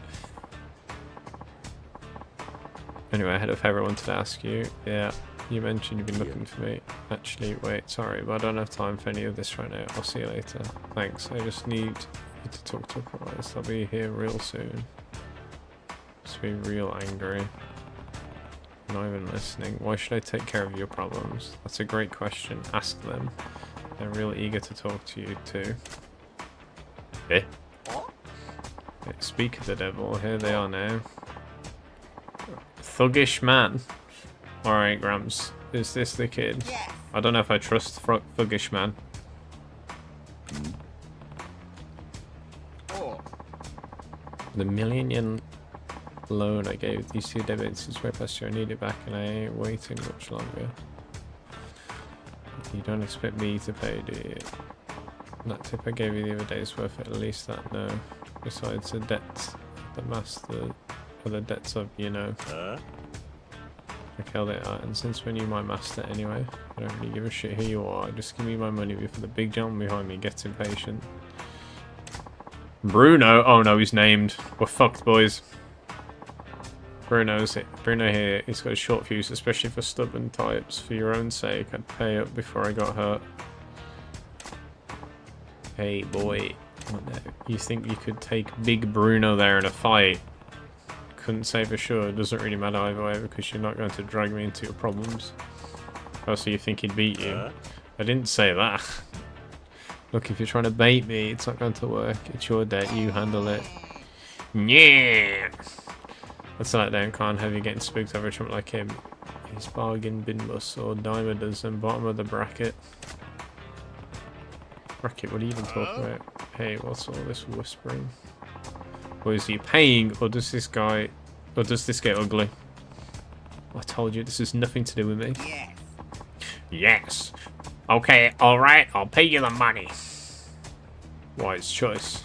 Anyway, head of Heaven, I wanted to ask you. Yeah, you mentioned you've been looking for me. Actually, wait, sorry, but I don't have time for any of this right now. I'll see you later. Thanks, I just need you to talk to a prize. I'll be here real soon. Just be real angry. Not even listening. Why should I take care of your problems? That's a great question. Ask them. They're real eager to talk to you too. Eh? Speak of the devil. Here they are now. Thuggish man. Alright, Grams. Is this the kid? I don't know if I trust Thuggish man. The million loan I gave these two debits is way past due. I need it back and I ain't waiting much longer. You don't expect me to pay, do you? That tip I gave you the other day is worth it, at least that, no. Besides the debts, the master, or the debts of, you know. Okay, and since when are you my master anyway? I don't really give a shit who you are, just give me my money before the big gentleman behind me gets impatient. Bruno? Oh no, he's named. We're fucked, boys. Bruno's it. Bruno here, he's got a short fuse, especially for stubborn types. For your own sake, I'd pay up before I got hurt. Hey boy, you think you could take Big Bruno there in a fight? Couldn't say for sure, it doesn't really matter either way because you're not going to drag me into your problems. Oh, so you think he'd beat you? I didn't say that. Look, if you're trying to bait me, it's not going to work. It's your debt, you handle it. Yeah! That's like that, can't have you getting spooked over a chump like him. He's bargain bin bus or dime a dozen, bottom of the bracket. Bracket, what are you even talking about? Hey, what's all this whispering? Or is he paying, or does this get ugly? I told you, this has nothing to do with me. Yes. Yes. Okay, alright, I'll pay you the money. Wise choice.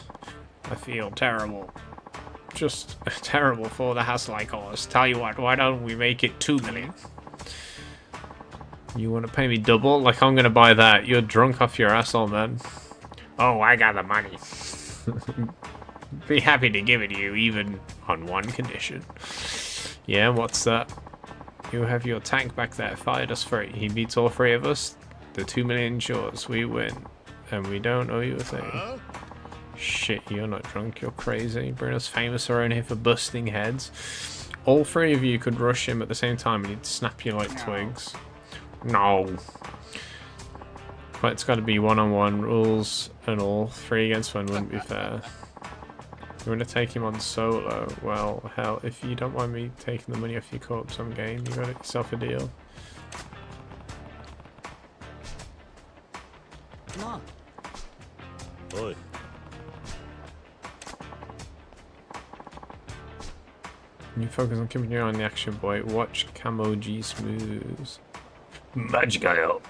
I feel terrible. Just terrible for the house like ours. Tell you what, why don't we make it 2 million? You want to pay me double? Like I'm gonna buy that. You're drunk off your asshole, man. Oh, I got the money. Be happy to give it to you, even on one condition. Yeah, what's that? You have your tank back there. Fired us free. He beats all 3 of us. The 2 million yours. We win. And we don't owe you a thing. Shit, you're not drunk. You're crazy. Bruno's famous around here for busting heads. All 3 of you could rush him at the same time and he'd snap you like twigs. No. But it's got to be one-on-one rules and all. 3 against 1 wouldn't be fair. You want to take him on solo? Well, hell, if you don't mind me taking the money off your corpse on game, you got yourself a deal. No. Oi. You focus on keeping your eye on the action, boy. Watch Camo G Smooths. Magical.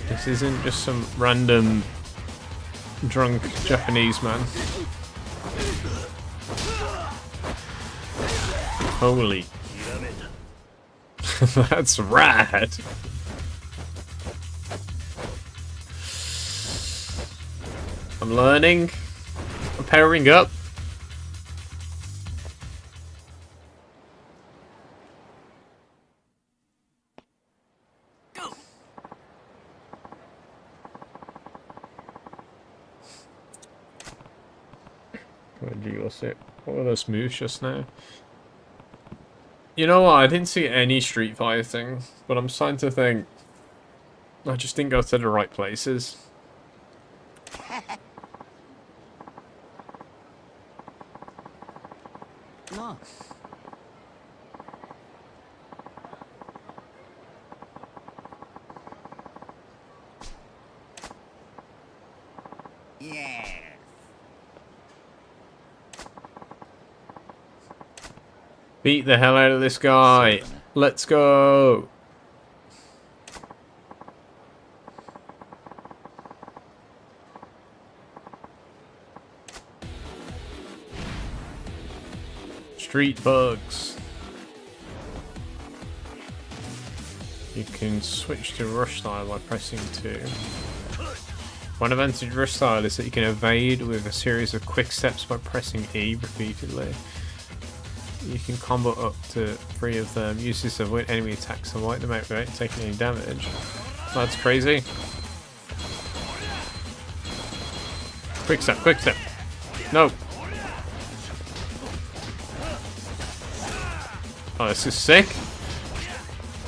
This isn't just some random drunk Japanese man. Holy. That's rad. I'm learning. I'm powering up. What were those moves just now? You know what? I didn't see any Street Fighter thing, but I'm starting to think I just didn't go to the right places. No. Yes. Beat the hell out of this guy. Let's go. Street bugs. You can switch to rush style by pressing 2. One advantage of rush style is that you can evade with a series of quick steps by pressing E repeatedly. You can combo up to 3 of them. Use this to avoid enemy attacks and wipe them out without taking any damage. That's crazy. Quick step, quick step. No. Oh, this is sick.